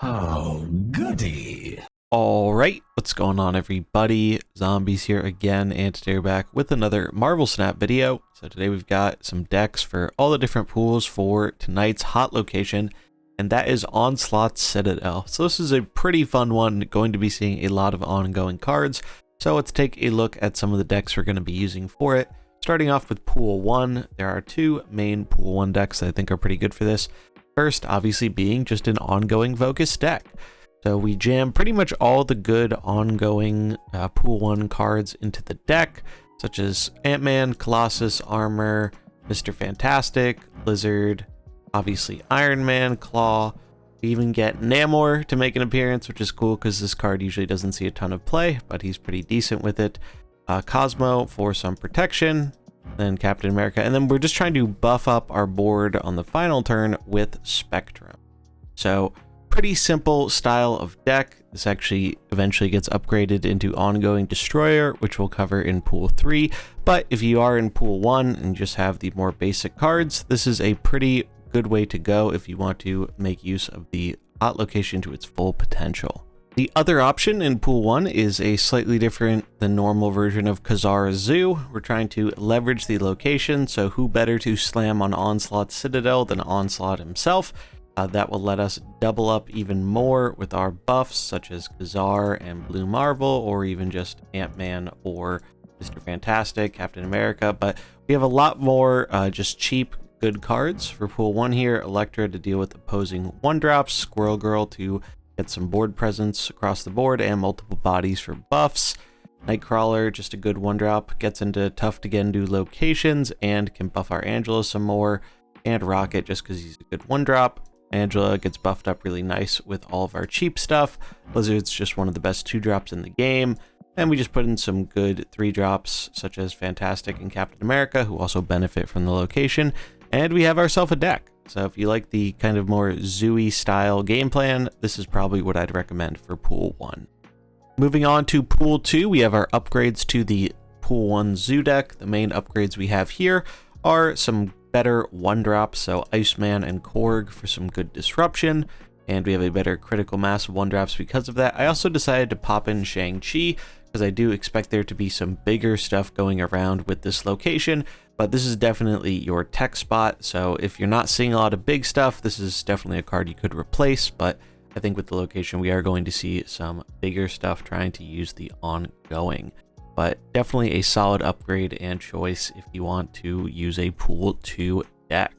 Oh, goody. Alright, what's going on everybody? Zombies here again, and today we're back with another Marvel Snap video. So today we've got some decks for all the different pools for tonight's hot location, and that is Onslaught Citadel. So this is a pretty fun one, going to be seeing a lot of ongoing cards. So let's take a look at some of the decks we're going to be using for it. Starting off with Pool 1, there are two main Pool 1 decks that I think are pretty good for this. First, obviously being just an ongoing focus deck. So we jam pretty much all the good ongoing Pool 1 cards into the deck, such as Ant-Man, Colossus, Armor, Mr. Fantastic, Lizard, obviously Iron Man, Claw. We even get Namor to make an appearance, which is cool because this card usually doesn't see a ton of play, but he's pretty decent with it. Cosmo for some protection, then Captain America, and then we're just trying to buff up our board on the final turn with Spectrum. So pretty simple style of deck. This actually eventually gets upgraded into Ongoing Destroyer, which we'll cover in Pool 3. But if you are in Pool 1 and just have the more basic cards, this is a pretty good way to go if you want to make use of the hot location to its full potential. The other option in Pool 1 is a slightly different than normal version of Kazara's Zoo. We're trying to leverage the location, so who better to slam on Onslaught Citadel than Onslaught himself? That will let us double up even more with our buffs, such as Kazar and Blue Marvel, or even just Ant-Man or Mr. Fantastic, Captain America. But we have a lot more just cheap, good cards for Pool 1 here. Elektra to deal with opposing 1-drops, Squirrel Girl to get some board presence across the board, and multiple bodies for buffs. Nightcrawler, just a good 1-drop, gets into tough to get into locations and can buff our Angela some more. And Rocket, just because he's a good 1-drop. Angela gets buffed up really nice with all of our cheap stuff. Lizard's just one of the best 2-drops in the game. And we just put in some good 3-drops, such as Fantastic and Captain America, who also benefit from the location. And we have ourselves a deck. So if you like the kind of more zoo-y style game plan, this is probably what I'd recommend for Pool 1. Moving on to Pool 2, we have our upgrades to the Pool 1 Zoo deck. The main upgrades we have here are some better 1-drops, so Iceman and Korg for some good disruption, and we have a better critical mass of 1-drops because of that. I also decided to pop in Shang-Chi, because I do expect there to be some bigger stuff going around with this location, but this is definitely your tech spot, so if you're not seeing a lot of big stuff, this is definitely a card you could replace, but I think with the location we are going to see some bigger stuff trying to use the ongoing. But definitely a solid upgrade and choice if you want to use a Pool 2 deck.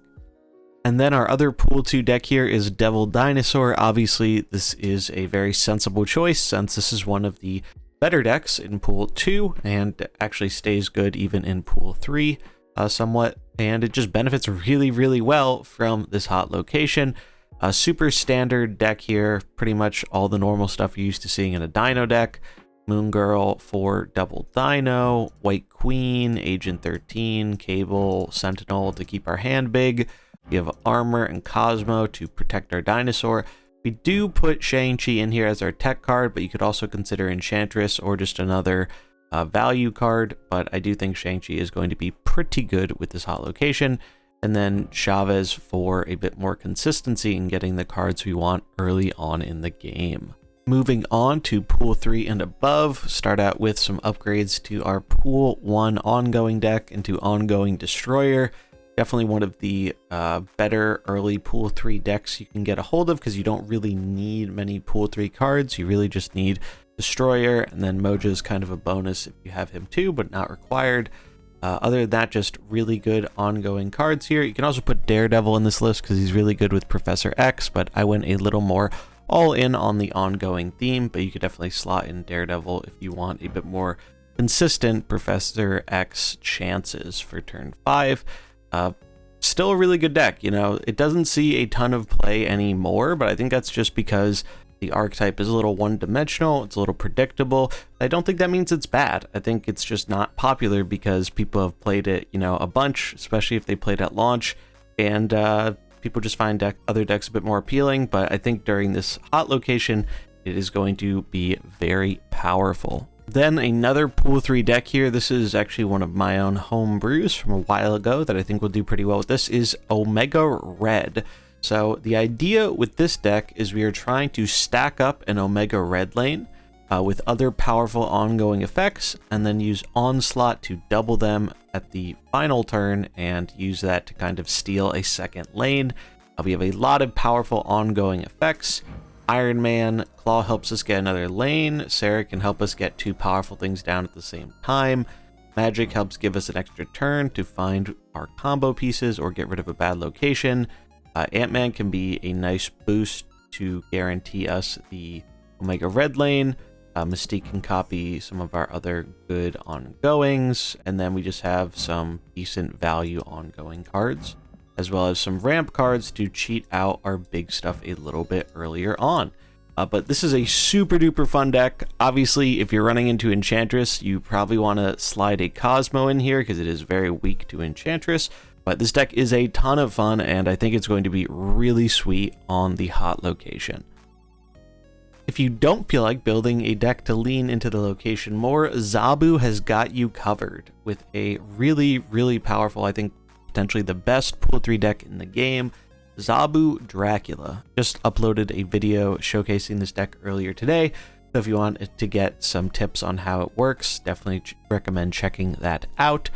And then our other Pool 2 deck here is Devil Dinosaur. Obviously, this is a very sensible choice since this is one of the better decks in Pool 2 and actually stays good even in Pool 3 somewhat. And it just benefits really, really well from this hot location. A super standard deck here, pretty much all the normal stuff you're used to seeing in a Dino deck. Moon Girl for Double Dino, White Queen, Agent 13, Cable, Sentinel to keep our hand big. We have Armor and Cosmo to protect our dinosaur. We do put Shang-Chi in here as our tech card, but you could also consider Enchantress or just another value card. But I do think Shang-Chi is going to be pretty good with this hot location. And then Chavez for a bit more consistency in getting the cards we want early on in the game. Moving on to Pool 3 and above, start out with some upgrades to our Pool 1 ongoing deck into Ongoing Destroyer. Definitely one of the better early Pool 3 decks you can get a hold of because you don't really need many Pool 3 cards. You really just need Destroyer, and then Mojo's kind of a bonus if you have him too, but not required. Other than that, just really good ongoing cards here. You can also put Daredevil in this list because he's really good with Professor X, but I went a little more all in on the ongoing theme, but you could definitely slot in Daredevil if you want a bit more consistent Professor X chances for turn 5. Still a really good deck, you know, it doesn't see a ton of play anymore, but I think that's just because the archetype is a little one-dimensional, it's a little predictable. I don't think that means it's bad. I think it's just not popular because people have played it, you know, a bunch, especially if they played at launch, and people just find other decks a bit more appealing, but I think during this hot location, it is going to be very powerful. Then another Pool 3 deck here. This is actually one of my own home brews from a while ago that I think will do pretty well with this is Omega Red. So the idea with this deck is we are trying to stack up an Omega red lane with other powerful ongoing effects, and then use Onslaught to double them at the final turn and use that to kind of steal a second lane. We have a lot of powerful ongoing effects. Iron Man, Claw helps us get another lane. Sarah can help us get 2 powerful things down at the same time. Magic helps give us an extra turn to find our combo pieces or get rid of a bad location. Ant-Man can be a nice boost to guarantee us the Omega red lane. Mystique can copy some of our other good ongoings, and then we just have some decent value ongoing cards, as well as some ramp cards to cheat out our big stuff a little bit earlier on. But this is a super duper fun deck. Obviously, if you're running into Enchantress, you probably want to slide a Cosmo in here because it is very weak to Enchantress. But this deck is a ton of fun, and I think it's going to be really sweet on the hot location. If you don't feel like building a deck to lean into the location more, Zabu has got you covered with a really, really powerful, I think potentially the best pool 3 deck in the game, Zabu Dracula. Just uploaded a video showcasing this deck earlier today, so if you want to get some tips on how it works, definitely recommend checking that out.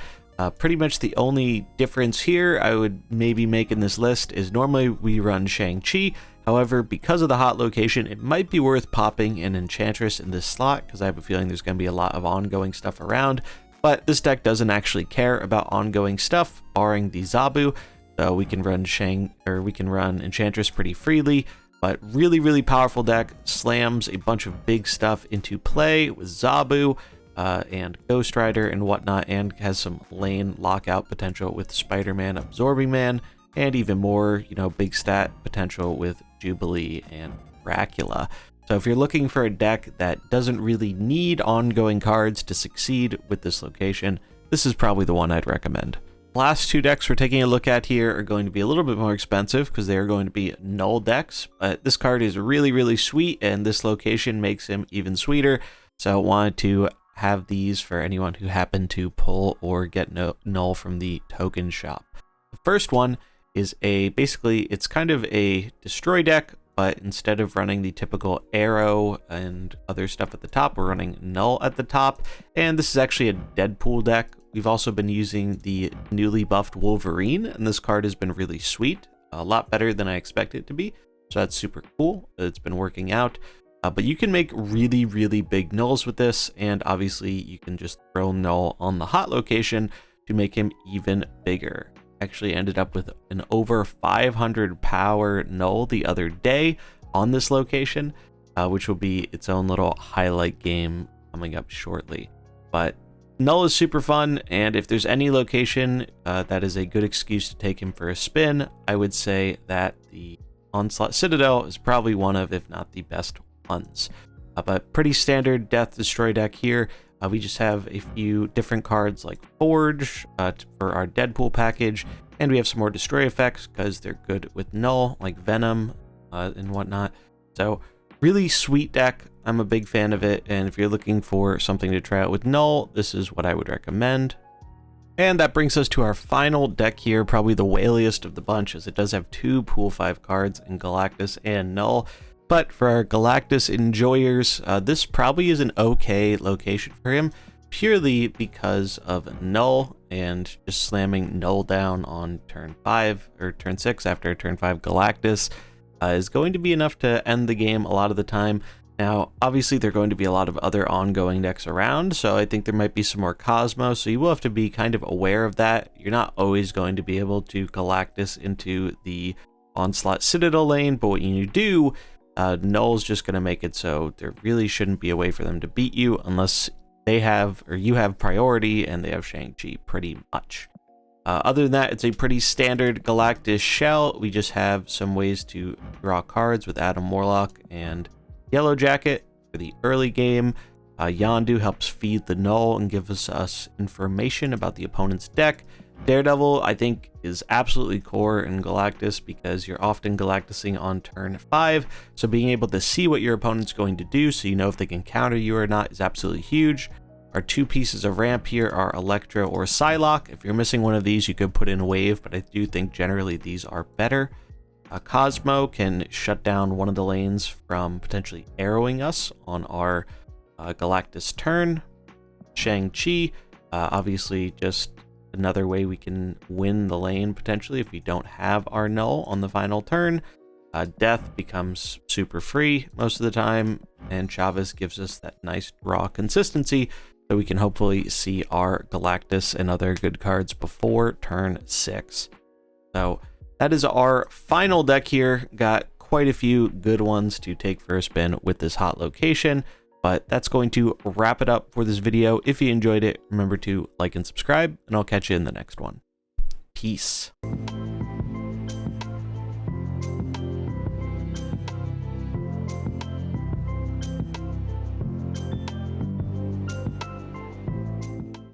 Pretty much the only difference here I would maybe make in this list is normally we run Shang-Chi. However, because of the hot location, it might be worth popping an Enchantress in this slot because I have a feeling there's going to be a lot of ongoing stuff around. But this deck doesn't actually care about ongoing stuff, barring the Zabu. So we can run Enchantress pretty freely. But really, really powerful deck, slams a bunch of big stuff into play with Zabu and Ghost Rider and whatnot, and has some lane lockout potential with Spider-Man, Absorbing Man, and even more, big stat potential with Jubilee and Dracula. So if you're looking for a deck that doesn't really need ongoing cards to succeed with this location, this is probably the one I'd recommend. Last 2 decks we're taking a look at here are going to be a little bit more expensive because they are going to be null decks, but this card is really, really sweet, and this location makes him even sweeter. So I wanted to have these for anyone who happened to pull or get null from the token shop. The first one is basically it's kind of a destroy deck, but instead of running the typical arrow and other stuff at the top, we're running null at the top. And this is actually a Deadpool deck. We've also been using the newly buffed Wolverine, and this card has been really sweet, a lot better than I expected it to be. So that's super cool. It's been working out. But you can make really, really big nulls with this, and obviously you can just throw null on the hot location to make him even bigger. Actually ended up with an over 500 power null the other day on this location, which will be its own little highlight game coming up shortly. But null is super fun, and if there's any location that is a good excuse to take him for a spin, I would say that the Onslaught Citadel is probably one of, if not the best ones. But pretty standard death destroy deck here. We just have a few different cards like Forge for our Deadpool package, and we have some more destroy effects because they're good with null, like Venom and whatnot. So really sweet deck. I'm a big fan of it, and if you're looking for something to try out with null, this is what I would recommend. And that brings us to our final deck here, probably the whaliest of the bunch, as it does have 2 Pool 5 cards in Galactus and Null. But for our Galactus enjoyers, this probably is an okay location for him, purely because of Null and just slamming Null down on turn 5 or turn 6 after turn 5 Galactus is going to be enough to end the game a lot of the time. Now, obviously, there are going to be a lot of other ongoing decks around, so I think there might be some more Cosmo, so you will have to be kind of aware of that. You're not always going to be able to Galactus into the Onslaught Citadel lane, but what you do, Null's just going to make it so there really shouldn't be a way for them to beat you unless they have, or you have priority and they have Shang-Chi pretty much. Other than that, it's a pretty standard Galactus shell. We just have some ways to draw cards with Adam Warlock and Yellow Jacket for the early game. Yondu helps feed the Null and gives us information about the opponent's deck. Daredevil, I think, is absolutely core in Galactus because you're often Galactusing on turn 5, so being able to see what your opponent's going to do so you know if they can counter you or not is absolutely huge. Our 2 pieces of ramp here are Electro or Psylocke. If you're missing one of these, you could put in Wave, but I do think generally these are better. Cosmo can shut down one of the lanes from potentially arrowing us on our Galactus turn. Shang-Chi, obviously just another way we can win the lane potentially if we don't have our null on the final turn. Death becomes super free most of the time, and Chavez gives us that nice draw consistency so we can hopefully see our Galactus and other good cards before turn 6. So that is our final deck here. Got quite a few good ones to take for a spin with this hot location, but that's going to wrap it up for this video. If you enjoyed it, remember to like and subscribe, and I'll catch you in the next one. Peace.